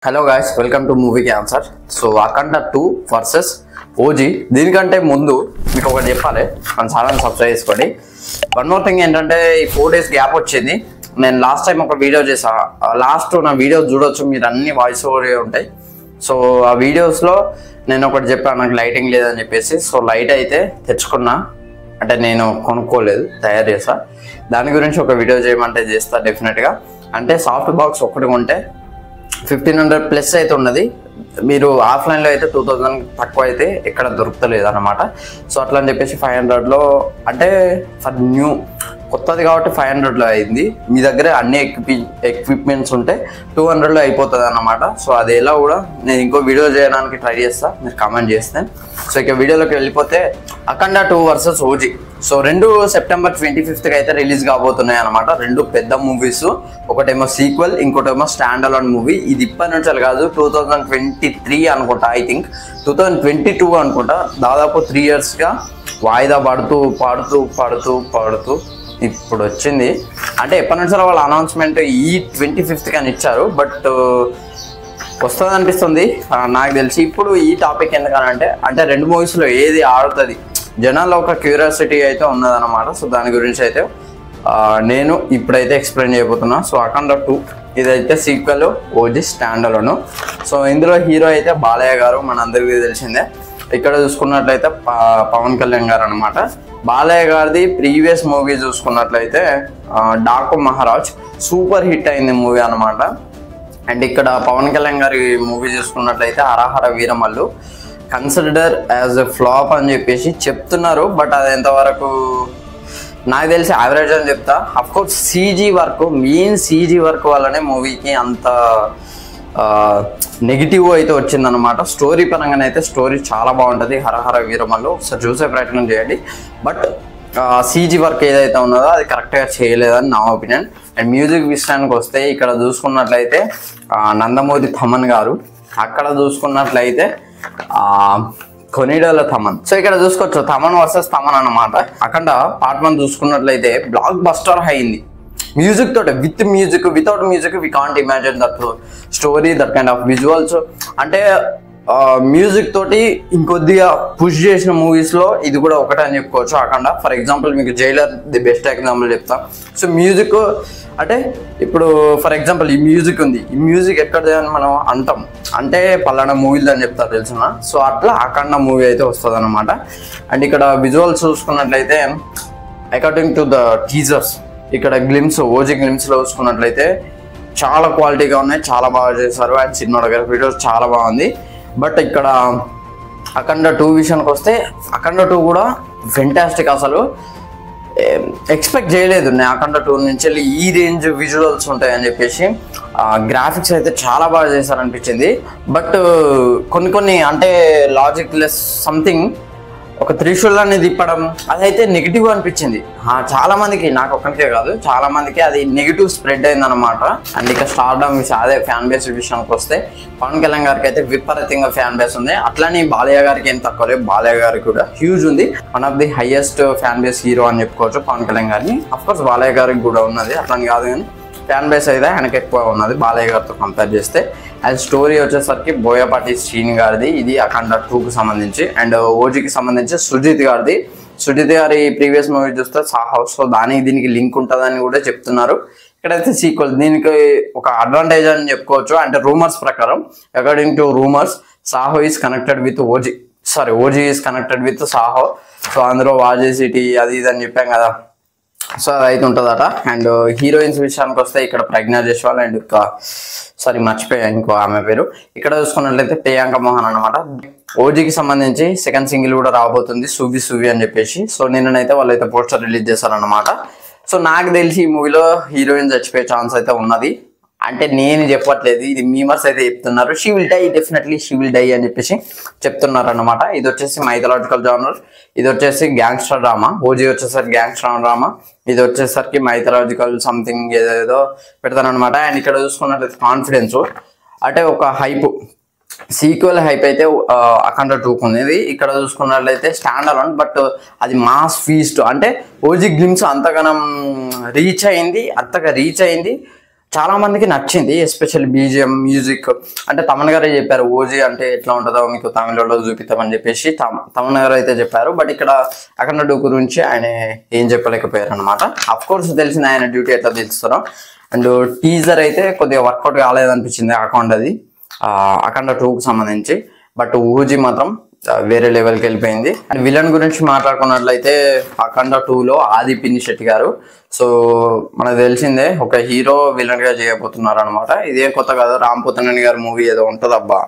Hello guys, welcome to movie cancer. So Akhanda 2 versus OG. దీనికంటే ముందు మీకు ఒకటి చెప్పాలి, మన ఛానల్ సబ్స్క్రైబ్ చేసుకోండి. వన్ మోర్ థింగ్ ఏంటంటే, ఈ 4 days గ్యాప్ వచ్చింది. నేను లాస్ట్ టైం ఒక వీడియో చేసా, లాస్ట్ నా వీడియో చూడొచ్చు, మీరు అన్ని వాయిస్ ఓవర్ ఉంటాయి. సో ఆ వీడియోస్లో నేను ఒకటి చెప్పాను, నాకు లైటింగ్ లేదని చెప్పేసి. సో లైట్ అయితే తెచ్చుకున్నా, అంటే నేను కొనుక్కోలేదు, తయారు చేస్తా. దాని గురించి ఒక వీడియో చేయమంటే చేస్తా డెఫినెట్గా. అంటే సాఫ్ట్ బాక్స్ ఒకటి కొంటే 1500+ అయితే ఉన్నది. మీరు ఆఫ్లైన్లో అయితే 2000 తక్కువ అయితే ఎక్కడ దొరుకుతలేదు అనమాట. సో అట్లా అని చెప్పేసి 500లో, అంటే ఫర్ న్యూ కొత్తది కాబట్టి 500లో అయింది. మీ దగ్గర అన్ని ఎక్విప్మెంట్స్ ఉంటే 200లో అయిపోతుంది అన్నమాట. సో అది ఎలా కూడా నేను ఇంకో వీడియో చేయడానికి ట్రై చేస్తా, మీరు కామెంట్ చేస్తే. సో ఇక వీడియోలోకి వెళ్ళిపోతే, అఖండ 2 versus OG. So 2 September 25th అయితే రిలీజ్ కాబోతున్నాయి అనమాట. 2 పెద్ద మూవీస్, ఒకటేమో సీక్వెల్, ఇంకోటేమో స్టాండ్ అలోన్ మూవీ. ఇది ఇప్పటి నుంచి కాదు, 2023 అనుకుంటా, ఐ థింక్ 2022 అనుకుంటా. దాదాపు 3 yearsగా వాయిదా పడుతూ ఇప్పుడు వచ్చింది. అంటే ఎప్పటి నుంచో వాళ్ళ అనౌన్స్మెంట్ ఈ 25th అని ఇచ్చారు, బట్ వస్తుంది అనిపిస్తుంది నాకు తెలిసి. ఇప్పుడు ఈ టాపిక్ ఎందుకనంటే, అంటే 2 మూవీస్లో ఏది ఆడుతుంది, జనాల్లో ఒక క్యూరియాసిటీ అయితే ఉన్నదన్నమాట. సో దాని గురించి అయితే నేను ఇప్పుడైతే ఎక్స్ప్లెయిన్ చేయబోతున్నా. సో అఖండ 2 ఇదైతే sequel, OG stand alone. So ఇందులో హీరో అయితే బాలయ్య గారు, మనందరికీ తెలిసిందే. ఇక్కడ చూసుకున్నట్లయితే పవన్ కళ్యాణ్ గారు అనమాట. బాలయ్య గారిది ప్రీవియస్ మూవీ చూసుకున్నట్లయితే డాకు మహారాజ్, సూపర్ హిట్ అయింది మూవీ అనమాట. అండ్ ఇక్కడ పవన్ కళ్యాణ్ గారి మూవీ చూసుకున్నట్లయితే Harihara Veeramallu, consider as a flop అని చెప్పేసి చెప్తున్నారు. బట్ అది ఎంతవరకు నాకు తెలిసి యావరేజ్ అని చెప్తా. Of course CG work, main CG work వల్లనే మూవీకి అంత నెగిటివ్ అయితే వచ్చిందనమాట. స్టోరీ పరంగానైతే స్టోరీ చాలా బాగుంటుంది హరహర వీరమల్లు, ఒకసారి చూసే ప్రయత్నం చేయండి. బట్ సీజీ వర్క్ ఏదైతే ఉన్నదో అది కరెక్ట్గా చేయలేదని నా ఒపీనియన్. అండ్ మ్యూజిక్ విషయానికి వస్తే, ఇక్కడ చూసుకున్నట్లయితే నందమూరి థమన్ గారు, అక్కడ చూసుకున్నట్లయితే కొనిడల థమన్. సో ఇక్కడ చూసుకోవచ్చు, థమన్ వర్సెస్ థమన్ అనమాట. అఖండ పార్ట్ 1 చూసుకున్నట్లయితే బ్లాక్ బస్టర్ అయింది మ్యూజిక్ తోటి. With music, without music we can't imagine that story, that kind of visuals. అంటే మ్యూజిక్ తోటి ఇంకొద్దిగా పుష్ చేసిన మూవీస్లో ఇది కూడా ఒకటే అని చెప్పుకోవచ్చు అఖండ. ఫర్ ఎగ్జాంపుల్ మీకు జైలర్ ది బెస్ట్ ఎగ్జాంపుల్ చెప్తా. సో మ్యూజిక్ అంటే, ఇప్పుడు ఫర్ ఎగ్జాంపుల్ ఈ మ్యూజిక్ ఉంది, ఈ మ్యూజిక్ ఎక్కడ అని మనం అంటాం, అంటే పలానా మూవీలు అని చెప్తారు తెలుసునా. సో అట్లా అఖండ మూవీ అయితే వస్తుంది అనమాట. అండ్ ఇక్కడ విజువల్స్ చూసుకున్నట్లయితే, అకార్డింగ్ టు ద టీజర్స్, ఇక్కడ గ్లిమ్స్, ఓజీ గ్లిమ్స్లో చూసుకున్నట్లయితే చాలా క్వాలిటీగా ఉన్నాయి, చాలా బాగా చేశారు. అండ్ సినిమాటోగ్రఫీ చాలా బాగుంది. బట్ ఇక్కడ అఖండ 2 విషయానికి వస్తే, అఖండ 2 కూడా ఫెంటాస్టిక్. అసలు ఎక్స్పెక్ట్ చేయలేదు నేను అఖండ 2 నుంచి వెళ్ళి ఈ రేంజ్ విజువల్స్ ఉంటాయని చెప్పేసి. గ్రాఫిక్స్ అయితే చాలా బాగా చేశారనిపించింది. బట్ కొన్ని అంటే లాజిక్ లెస్ సంథింగ్, ఒక త్రిశూలాన్ని తిప్పడం అదైతే నెగిటివ్ అనిపించింది చాలా మందికి, నాకు ఒక్కరికే కాదు, చాలా మందికి అది నెగిటివ్ స్ప్రెడ్ అయిందనమాట. అండ్ ఇక స్టార్డమ్ అదే ఫ్యాన్ బేస్ విషయానికి వస్తే, పవన్ కళ్యాణ్ గారికి అయితే విపరీతంగా ఫ్యాన్ బేస్ ఉంది. అట్లానే బాలయ్య గారికి ఏం తక్కువ లేదు, బాలయ్య గారికి కూడా హ్యూజ్ ఉంది. One of the highest fan base hero అని చెప్పుకోవచ్చు పవన్ కళ్యాణ్ గారిని. అఫ్కోర్స్ బాలయ్య గారికి కూడా ఉన్నది, అట్లని కాదు, కానీ ఫ్యాన్ బేస్ అయితే ఆయనకి ఎక్కువ ఉన్నది బాలయ్య గారితో కంపేర్ చేస్తే. అండ్ స్టోరీ వచ్చేసరికి బోయపాటి శ్రీని గారిది, ఇది అఖండ 2కి సంబంధించి. అండ్ ఓజీకి సంబంధించి సుజిత్ గారిది. సుజిత్ గారి ప్రీవియస్ మూవీ చూస్తే సాహో, సో దీనికి లింక్ ఉంటుందని కూడా చెప్తున్నారు. ఇక్కడైతే సీక్వెల్, దీనికి ఒక అడ్వాంటేజ్ అని చెప్పుకోవచ్చు. అంటే రూమర్స్ ప్రకారం, according to rumours, Saaho is connected with OG is connected with Saaho. So అందులో వాజీ సిటీ అది ఇది అని చెప్పాం కదా, సో అదైతే ఉంటుందట. అండ్ హీరోయిన్స్ విషయానికి వస్తే, ఇక్కడ ప్రజ్ఞా జైస్వాల్ అండ్ మర్చిపోయా ఇంకో ఆమె పేరు. ఇక్కడ చూసుకున్నట్లయితే ప్రియాంక మోహన్ అనమాట. ఓజీకి సంబంధించి సెకండ్ సింగిల్ కూడా రాబోతుంది, సువి అని చెప్పేసి. సో నిన్ననైతే వాళ్ళైతే పోస్టర్ రిలీజ్ చేశారనమాట. సో నాకు తెలిసి ఈ మూవీలో హీరోయిన్ చచ్చిపోయే ఛాన్స్ అయితే ఉన్నది. అంటే నేను చెప్పట్లేదు, ఇది మీమర్స్ అయితే చెప్తున్నారు. She will die, definitely she will die అని చెప్పేసి చెప్తున్నారు అనమాట. ఇది వచ్చేసి మైథలాజికల్ జానర్, ఇది వచ్చేసి గ్యాంగ్స్టర్ డ్రామా. ఓజీ వచ్చేసరికి గ్యాంగ్స్టర్ డ్రామా, ఇది వచ్చేసరికి మైథలాజికల్ సంథింగ్ ఏదేదో పెడతానమాట. అండ్ ఇక్కడ చూసుకున్నట్లయితే కాన్ఫిడెన్స్, అంటే ఒక హైప్, సీక్వెల్ హైప్ అయితే అఖండ 2కు ఉంది. ఇక్కడ చూసుకున్నట్లయితే స్టాండ్ అలోన్, బట్ అది మాస్ ఫీస్ట్. అంటే ఓజీ గ్లిమ్స్ అంతగా రీచ్ అయింది, చాలా మందికి నచ్చింది, ఎస్పెషల్లీ బీజిఎం మ్యూజిక్. అంటే తమన్ గారే చెప్పారు ఓజీ అంటే ఎట్లా ఉంటుందో మీకు తమిళలో చూపిస్తామని చెప్పేసి తమన్ గారు అయితే చెప్పారు. బట్ ఇక్కడ అఖండ 2 గురించి ఆయన ఏం చెప్పలేకపోయారు అనమాట. అఫ్ కోర్స్ తెలిసింది ఆయన డ్యూటీ ఎట్లా తెలుస్తారో. అండ్ టీజర్ అయితే కొద్దిగా వర్కౌట్ కాలేదనిపించింది అఖండ 2కు సంబంధించి. బట్ ఓజీ మాత్రం వేరే లెవెల్కి వెళ్ళిపోయింది. అండ్ విలన్ గురించి మాట్లాడుకున్నట్లయితే అఖండ 2లో ఆది పినిశెట్టి గారు. సో మనకు తెలిసిందే ఒక హీరో విలన్ గా చేయబోతున్నారు అనమాట. ఇదేం కొత్త కాదు, రామ్ పోతనేని గారి మూవీ ఏదో ఉంటది అబ్బా,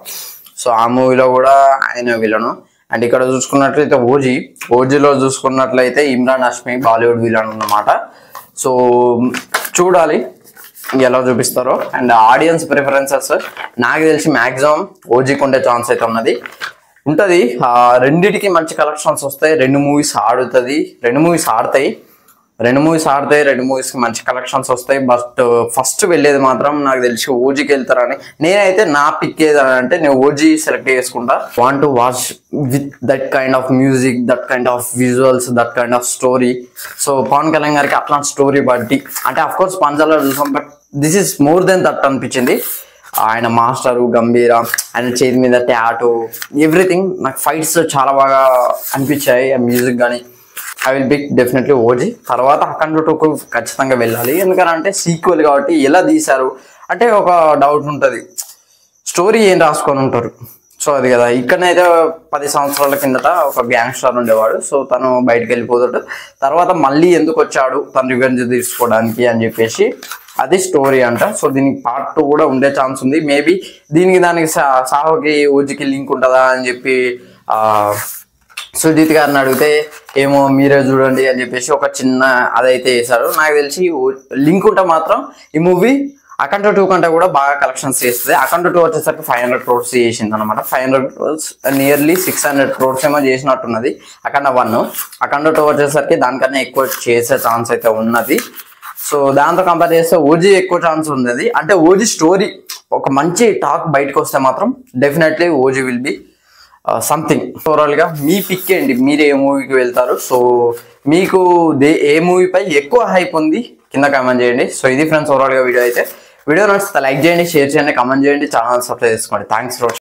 సో ఆ మూవీలో కూడా ఆయన విలను. అండ్ ఇక్కడ చూసుకున్నట్లయితే ఓజీలో చూసుకున్నట్లయితే ఇమ్రాన్ హష్మి బాలీవుడ్ విలన్ అన్నమాట. సో చూడాలి ఎలా చూపిస్తారో. అండ్ ఆడియన్స్ ప్రిఫరెన్సెస్ నాకు తెలిసి మ్యాక్సిమం ఓజీకి ఉండే ఛాన్స్ అయితే ఉంటుంది. రెండిటికి మంచి కలెక్షన్స్ వస్తాయి, 2 మూవీస్ ఆడతాయి, 2 మూవీస్కి మంచి కలెక్షన్స్ వస్తాయి. బట్ ఫస్ట్ వెళ్ళేది మాత్రం నాకు తెలిసి ఓజీకి వెళ్తారని నేనైతే నా పిక్ ఏదంటే నేను ఓజీ సెలెక్ట్ చేసుకుంటా. Want to watch with that kind of music, that kind of visuals, that kind of story. So Pawan Kalyan గారికి అట్లాంటి స్టోరీ బట్టి అంటే అఫ్ కోర్స్ పంజాలో చూసాం, but this is more than that అనిపించింది. ఆయన మాస్టరు గంభీర, ఆయన చేతి మీద ట్యాటూ, ఎవ్రీథింగ్. నాకు ఫైట్స్ చాలా బాగా అనిపించాయి, ఆ మ్యూజిక్ కానీ. I will pick definitely OG. తర్వాత అఖండ 2కు ఖచ్చితంగా వెళ్ళాలి, ఎందుకంటే సీక్వెల్ కాబట్టి ఎలా తీశారు అంటే ఒక డౌట్ ఉంటుంది, స్టోరీ ఏం రాసుకొని ఉంటారు. సో అది కదా. ఇక్కడనైతే 10 సంవత్సరాల కిందట ఒక గ్యాంగ్స్టర్ ఉండేవాడు. సో తను బయటకు వెళ్ళిపోతాడు, తర్వాత మళ్ళీ ఎందుకు వచ్చాడు తను రివెంజ్ తీసుకోవడానికి అని చెప్పేసి అది స్టోరీ అంట. సో దీనికి పార్ట్ 2 కూడా ఉండే ఛాన్స్ ఉంది. మేబీ దానికి సాహోకి ఓజీకి లింక్ ఉంటుందా అని చెప్పి సుజిత్ గారిని అడిగితే ఏమో మీరే చూడండి అని చెప్పేసి ఒక చిన్న అదైతే వేశారు. నాకు తెలిసి లింక్ ఉంటే మాత్రం ఈ మూవీ అఖండ 2 కంటే కూడా బాగా కలెక్షన్స్ చేస్తుంది. అఖండ 2 వచ్చేసరికి 500 crores చేసింది అనమాట. 500 crores నియర్లీ 600 crores ఏమో చేసినట్టున్నది అఖండ 1. అఖండ 2 వచ్చేసరికి దానికన్నా ఎక్కువ చేసే ఛాన్స్ అయితే ఉన్నది. సో దాంతో కంపేర్ చేస్తే ఓజీ ఎక్కువ ఛాన్స్ ఉంది. అంటే ఓజీ స్టోరీ ఒక మంచి టాక్ బయటకు వస్తే మాత్రం definitely OG will be something. ఓవరాల్గా మీ పిక్ ఏంటి, మీరు ఏ మూవీకి వెళ్తారు? సో మీకు ఏ మూవీపై ఎక్కువ హైప్ ఉంది కింద కామెంట్ చేయండి. సో ఇది ఫ్రెండ్స్ ఓవరాల్గా వీడియో అయితే. వీడియో నచ్చితే లైక్ చేయండి, షేర్ చేయండి, కామెంట్ చేయండి, ఛానల్ సబ్స్క్రైబ్ చేసుకోండి. Thanks for